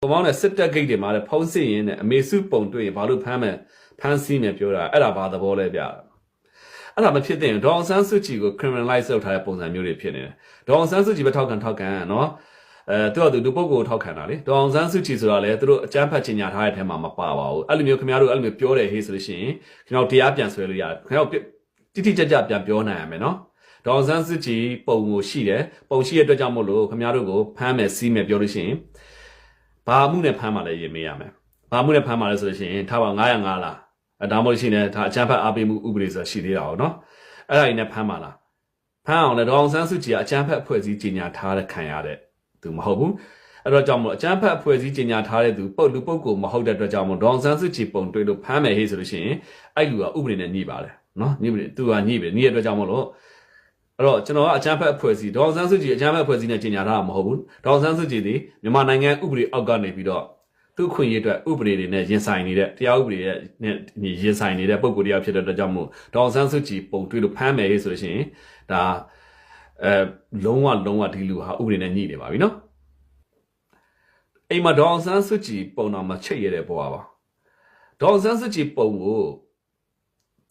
ဘောနဲ့စစ်တပ်ဂိတ်တွေမှာလည်းဖုံးစစ်ရင်းနဲ့အမေစုပုံတွေ့ရင်ဘာလို့ဖမ်းဆီးမယ်ပြောတာအဲ့ဒါဘာသဘောလဲဗျအဲ့ဒါမဖြစ်တဲ့ဒေါအောင်ဆန်းစုကြည်ကို criminalize လုပ်ထားတဲ့ပုံစံမျိုးတွေဖြစ်နေတယ်ဒေါအောင်ဆန်းစုကြည်ပဲထောက်ခံနော်သူကလူပုဂ္ဂိုလ်ထောက်ခံတာလေဒေါအောင်ဆန်းစုကြည်ဆိုတာလေသူတို့အကြမ်းဖက်ချင်ညာထားတဲ့အထက်မှာမပါပါဘူးအဲ့လိုမျိုးခင်ဗျားတို့အဲ့လိုမျိုးပြောတယ်ဟေးဆိုလို့ရှိရင်ခင်ဗျားတို့တရားပြန်ဆွဲလို့ရတယ်ခင်ဗျားတို့တိတိကျကျပြန်ပြောနိုင်ရမယ်နော်ဒေါအောင်ဆန်းစုကြည်ပုံကိုရှိတယ်ပုံရှိတဲ့အတွက်ကြောင့်မို့လို့ခင်ဗျားတို့ကိုဖမ်းမယ်စီးမယ်ပြောလို့ရှိရင်ဘာမှုနဲ့ဖမ်းမှလဲရေးမေးရမယ်ဘာမှုနဲ့ဖမ်းမှလဲဆိုလို့ရှိရင်ထားပါ905လားဒါမှမဟုတ်ရှိရင်ဒါအကြမ်းဖက်အားပေးမှုဥပဒေဆိုတာရှိသေးတာနော်အဲ့ဒါကြီးနဲ့ဖမ်းပါလားဖမ်းအောင်လေဒေါအောင်ဆန်းစုကြည်ကအကြမ်းဖက်အဖွဲ့အစည်းကြီးညာထားတဲ့ခံရတဲ့သူမဟုတ်ဘူးအဲ့တော့ကြောင့်မို့အကြမ်းဖက်အဖွဲ့အစည်းကြီးညာထားတဲ့သူလူပုဂ္ဂိုလ်မဟုတ်တဲ့အတွက်ကြောင့်မို့ဒေါအောင်ဆန်းစုကြည်ပုံတွေ့လို့ဖမ်းမယ်ဟေးဆိုလို့ရှိရင်အဲ့လူကဥပဒေနဲ့ညှိပါတယ်နော်ညှိတယ်သူကညှိတယ်ညှိတဲ့အတွက်ကြောင့်မို့လို့အဲ့တော့ကျွန်တော်ကအကြမ်းဖက်အဖွဲ့အစည်းဒေါအောင်ဆန်းစုကြည်အကြမ်းဖက်အဖွဲ့အစည်းနဲ့ကြီးညာထားတာမဟုတ်ဘူးဒေါအောင်ဆန်းစုကြည်ဒီမြန်မာနိုင်ငံဥပဒေအောက်ကနေပြီးတော့သူ့ခွင့်ရအတွက်ဥပဒေတွေနဲ့ရင်ဆိုင်နေတဲ့တရားဥပဒေရဲ့နဲ့ရင်ဆိုင်နေတဲ့ပုံကိုယ်တရားဖြစ်တဲ့အတွက်ကြောင့်မို့ဒေါအောင်ဆန်းစုကြည်ပုံတွေ့လို့ဖမ်းမယ်ဟေးဆိုလို့ရှိရင်ဒါလုံးဝဒီလူဟာဥပဒေနဲ့ညှိနေပါပြီနော်အိမ်မှာဒေါအောင်ဆန်းစုကြည်ပုံတော်မှာချိတ်ရတဲ့ဘဝပါဒေါအောင်ဆန်းစုကြည်ပုံကို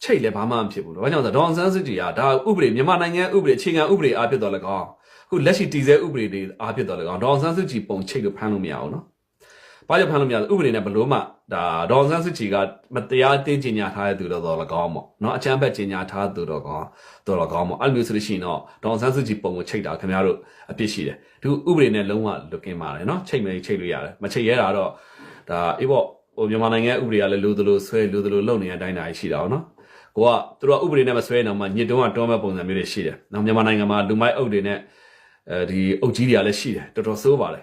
ချိတ်လည်းဘာမှမဖြစ်ဘူးတော့ဘာကြောင့်လဲဒေါအောင်ဆန်းစုကြည်ကဒါဥပဒေမြန်မာနိုင်ငံဥပဒေအခြေခံဥပဒေအားဖြစ်တော်လည်းကောင်းအခုလက်ရှိတည်ဆဲဥပဒေတွေအားဖြစ်တော်လည်းကောင်းဒေါအောင်ဆန်းစုကြည်ပုံချိတ်လို့ဖမ်းလို့မရဘူးနော်ဘာကြောင့်ဖမ်းလို့မရလဲဥပဒေနဲ့ဘလို့မှဒါဒေါအောင်ဆန်းစုကြည်ကမတရားတင်းကျင်ညာထားတဲ့သူတော့လည်းကောင်းပေါ့နော်အချမ်းဘက်ကျင်ညာထားသူတော့ကောင်းပေါ့အဲ့လိုမျိုးဆိုလို့ရှိရင်တော့ဒေါအောင်ဆန်းစုကြည်ပုံကိုချိတ်တာခင်ဗျားတို့အပြစ်ရှိတယ်ဒီဥပဒေနဲ့လုံးဝလွတ်ကင်းပါတယ်နော်ချိတ်မယ်ချိတ်လို့ရတယ်မချိတ်ရတာတော့ဒါအေးပေါ့ဟိုမြန်မာနိုင်ငံဥပဒေကလည်းလိုသလိုဆွဲလိုသလိုလုပ်နေတဲ့အတိုင်းတာရှိတာပေါ့နော်ကိုကသူတို့ကဥပဒေနဲ့မဆွဲတော့မှညစ်တုံးကတွန်းမဲ့ပုံစံမျိုးတွေရှိတယ်။နောက်မြန်မာနိုင်ငံမှာလူမိုက်အုပ်တွေနဲ့ဒီအုပ်ကြီးတွေကလည်းရှိတယ်တော်တော်ဆိုးပါတယ်